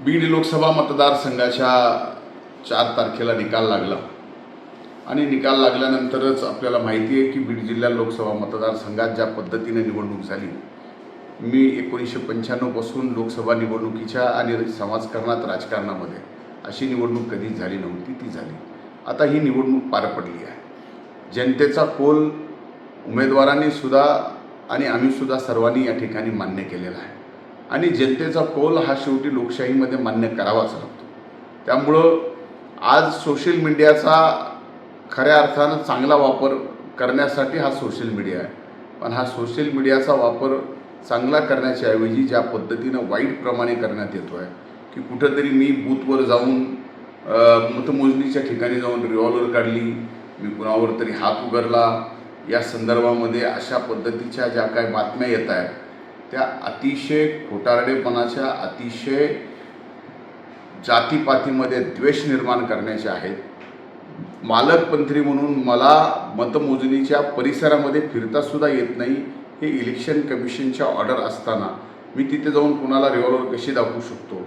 बीड लोकसभा मतदारसंघाच्या 4 तारखेला निकाल लागला आणि निकाल लागल्यानंतरच आपल्याला माहिती आहे की बीड जिल्हा लोकसभा मतदारसंघात ज्या पद्धतीने निवडणूक झाली, मी 1995 पासून लोकसभा निवडणुकीच्या आणि समाजकारणात राजकारणामध्ये अशी निवडणूक कधीच झाली नव्हती, ती झाली. आता ही निवडणूक पार पडली आहे. जनतेचा कौल उमेदवारांनी सुद्धा आणि आम्ही सुद्धा सर्वांनी या ठिकाणी मान्य केलेला आहे आणि जनतेचा कौल हा शेवटी लोकशाहीमध्ये मान्य करावाच लागतो. त्यामुळं आज सोशल मीडियाचा खऱ्या अर्थानं चांगला वापर करण्यासाठी हा सोशल मीडिया आहे, पण हा सोशल मीडियाचा वापर चांगला करण्याच्या ऐवजी ज्या पद्धतीनं वाईटप्रमाणे करण्यात येतो आहे की कुठंतरी मी बूथवर जाऊन मतमोजणीच्या ठिकाणी जाऊन रिव्हॉल्वर काढली, मी कुणावर तरी हात उगारला, या संदर्भामध्ये अशा पद्धतीच्या ज्या काही बातम्या येत आहेत त्या अतिशय खोटारडेपणाच्या, अतिशय जातीपातीमध्ये द्वेष निर्माण करण्याच्या आहेत. मालकमंत्री म्हणून मला मतमोजणीच्या परिसरामध्ये फिरतासुद्धा येत नाही, हे इलेक्शन कमिशनच्या ऑर्डर असताना मी तिथे जाऊन कुणाला रिव्हॉल्वर कशी दाखवू शकतो?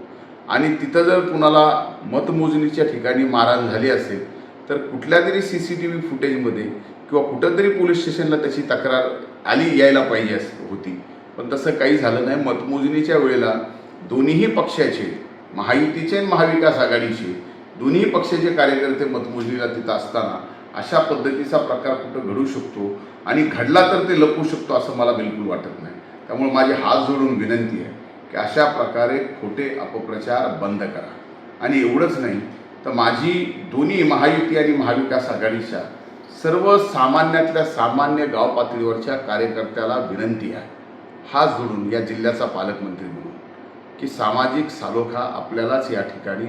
आणि तिथं जर कुणाला मतमोजणीच्या ठिकाणी मारहाण झाली असेल तर कुठल्या तरी CCTV फुटेजमध्ये किंवा कुठंतरी पोलीस स्टेशनला त्याची तक्रार यायला पाहिजे होती, पण तसं काही झालं नाही. मतमोजणीच्या वेळेला दोन्हीही पक्षाचे, महायुतीचे आणि महाविकास आघाडीचे दोन्ही पक्षाचे कार्यकर्ते मतमोजणीला तिथं असताना अशा पद्धतीचा प्रकार कुठं घडू शकतो आणि घडला तर ते लपवू शकतो असं मला बिलकुल वाटत नाही. त्यामुळे माझी हात जोडून विनंती आहे की अशा प्रकारे खोटे अपप्रचार बंद करा. आणि एवढंच नाही तर माझी दोन्ही महायुती आणि महाविकास आघाडीच्या सर्व सामान्यातल्या सामान्य गाव पातळीवरच्या कार्यकर्त्याला विनंती आहे, हात जोडून या जिल्ह्याचा पालकमंत्री म्हणून, की सामाजिक सलोखा आपल्यालाच या ठिकाणी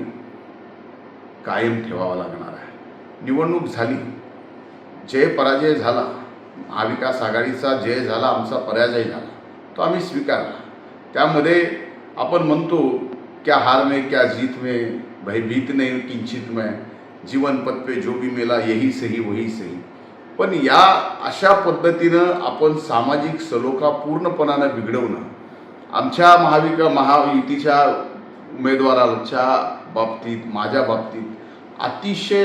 कायम ठेवावा लागणार आहे. निवडणूक झाली, जय पराजय झाला, महाविकास आघाडीचा जय झाला, आमचा पराजय झाला, तो आम्ही स्वीकारला. त्यामध्ये आपण म्हणतो क्या हार में क्या जीत में भयभीत नहीं किंचित में, जीवन पथ पे जो भी मिला यही सही वही सही. पण या अशा पद्धतीनं आपण सामाजिक सलोखा पूर्णपणानं बिघडवणं, आमच्या महायुतीच्या उमेदवाराच्या बाबतीत, माझ्या बाबतीत अतिशय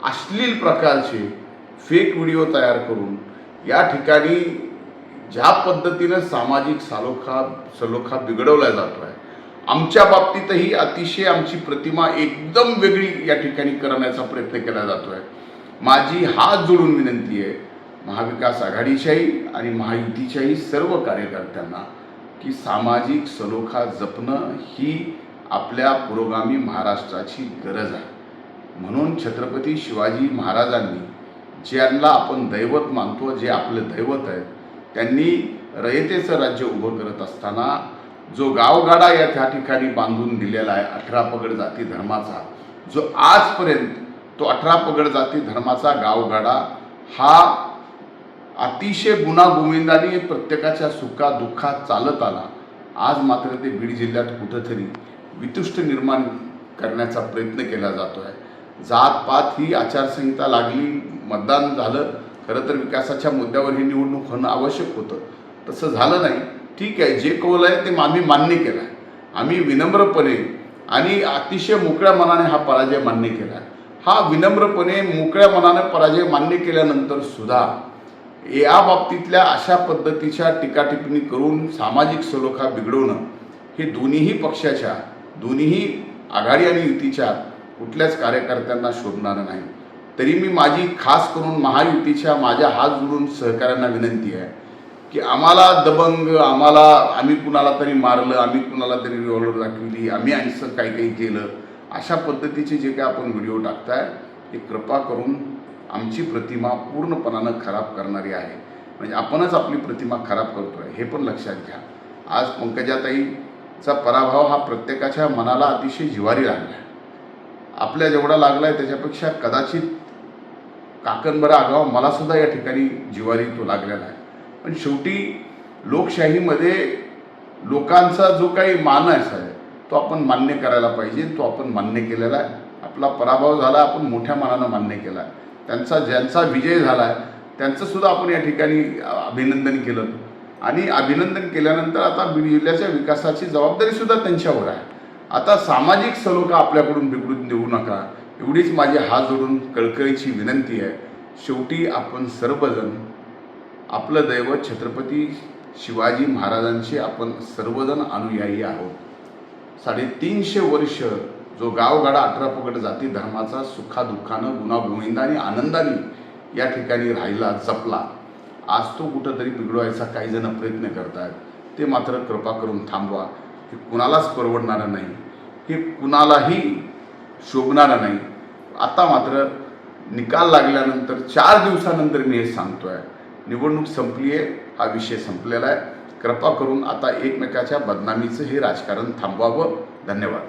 अश्लील प्रकारचे फेक व्हिडिओ तयार करून या ठिकाणी ज्या पद्धतीनं सामाजिक सलोखा बिघडवला जातो आहे, आमच्या बाबतीतही अतिशय आमची प्रतिमा एकदम वेगळी या ठिकाणी करण्याचा प्रयत्न केला जातो आहे. माझी हात जोडून विनंती आहे महाविकास आघाडीच्याही आणि महायुतीच्याही सर्व कार्यकर्त्यांना की सामाजिक सलोखा जपणं ही आपल्या पुरोगामी महाराष्ट्राची गरज आहे. म्हणून छत्रपती शिवाजी महाराजांनी ज्यांना आपण दैवत मानतो, जे आपलं दैवत आहे, त्यांनी रयतेचं राज्य उभं करत असताना जो गावगाडा या त्या ठिकाणी बांधून दिलेला आहे 18 पगड जाती धर्माचा, जो आजपर्यंत तो 18 पगड जाती धर्माचा गावगाडा हा अतिशय गुणागोविंदाने प्रत्येकाच्या सुखादुःखात चालत आला, आज मात्र ते बीड जिल्ह्यात कुठंतरी वितुष्ट निर्माण करण्याचा प्रयत्न केला जातो आहे. जातपात ही आचारसंहिता लागली, मतदान झालं, खरं तर विकासाच्या मुद्द्यावर ही निवडणूक होणं आवश्यक होतं, तसं झालं नाही. ठीक आहे, जे कौल आहे ते आम्ही मान्य केलं आहे. आम्ही विनम्रपणे आणि अतिशय मोकळ्या मनाने हा पराजय मान्य केला आहे. हा विनम्रपणे मोकळ्या मनाने पराजय मान्य केल्यानंतर सुद्धा या बाबतीतल्या अशा पद्धतीच्या टीकाटिप्पणी करून सामाजिक सलोखा बिघडवणं हे दोन्हीही पक्षाच्या, दोन्हीही आघाडी आणि युतीच्या कुठल्याच कार्यकर्त्यांना शोभणारं नाही. तरी मी माझी खास करून महायुतीच्या माझ्या हात जोडून सहकाऱ्यांना विनंती आहे की आम्हाला दबंग, आम्ही कुणाला तरी मारलं, आम्ही कुणाला तरी रिव्हॉल्वर दाखवली, आम्ही असं काही केलं, अशा पद्धतीचे जे काही आपण व्हिडिओ टाकताय ते कृपा करून आमची प्रतिमा पूर्णपणानं खराब करणारी आहे. म्हणजे आपणच आपली प्रतिमा खराब करतो आहे हे पण लक्षात घ्या. आज पंकजाताईचा पराभव हा प्रत्येकाच्या मनाला अतिशय जिव्हारी लागला आहे. आपल्या जेवढा लागला आहे त्याच्यापेक्षा कदाचित काकणभर आगाव मलासुद्धा या ठिकाणी जिव्हारी तो लागलेला आहे. पण शेवटी लोकशाहीमध्ये लोकांचा जो काही मानस आहे तो आपण मान्य करायला पाहिजे. तो आपण मान्य केलेला आहे. आपला पराभव झाला, आपण मोठ्या मनानं मान्य केला आहे. ज्यांचा विजय झाला आहे त्यांचंसुद्धा आपण या ठिकाणी अभिनंदन केलं आणि अभिनंदन केल्यानंतर आता बीड जिल्ह्याच्या विकासाची जबाबदारीसुद्धा त्यांच्यावर आहे. आता सामाजिक सलोखा आपल्याकडून बिघडून देऊ नका, एवढीच माझी हात जोडून कळकळीची विनंती आहे. शेवटी आपण सर्वजण आपलं दैवत छत्रपती शिवाजी महाराजांचे आपण सर्वजण अनुयायी आहोत. 350 वर्ष जो गावगाडा 18 पगड जाती धर्माचा सुखादुःखानं गुणागोविंदाने आनंदाने या ठिकाणी राहिला, जपला, आज तो कुठंतरी बिघडवायचा काही जण प्रयत्न करतात. ते मात्र कृपा करून थांबवा. हे कुणालाच परवडणारं नाही, हे कुणालाही शोभणारं नाही. आता मात्र निकाल लागल्यानंतर 4 दिवसानंतर मी हे सांगतोय, निवडणूक संपली आहे, हा विषय संपलेला आहे. कृपा करून आता एकमेकाच्या बदनामीचं हे राजकारण थांबवावं. धन्यवाद.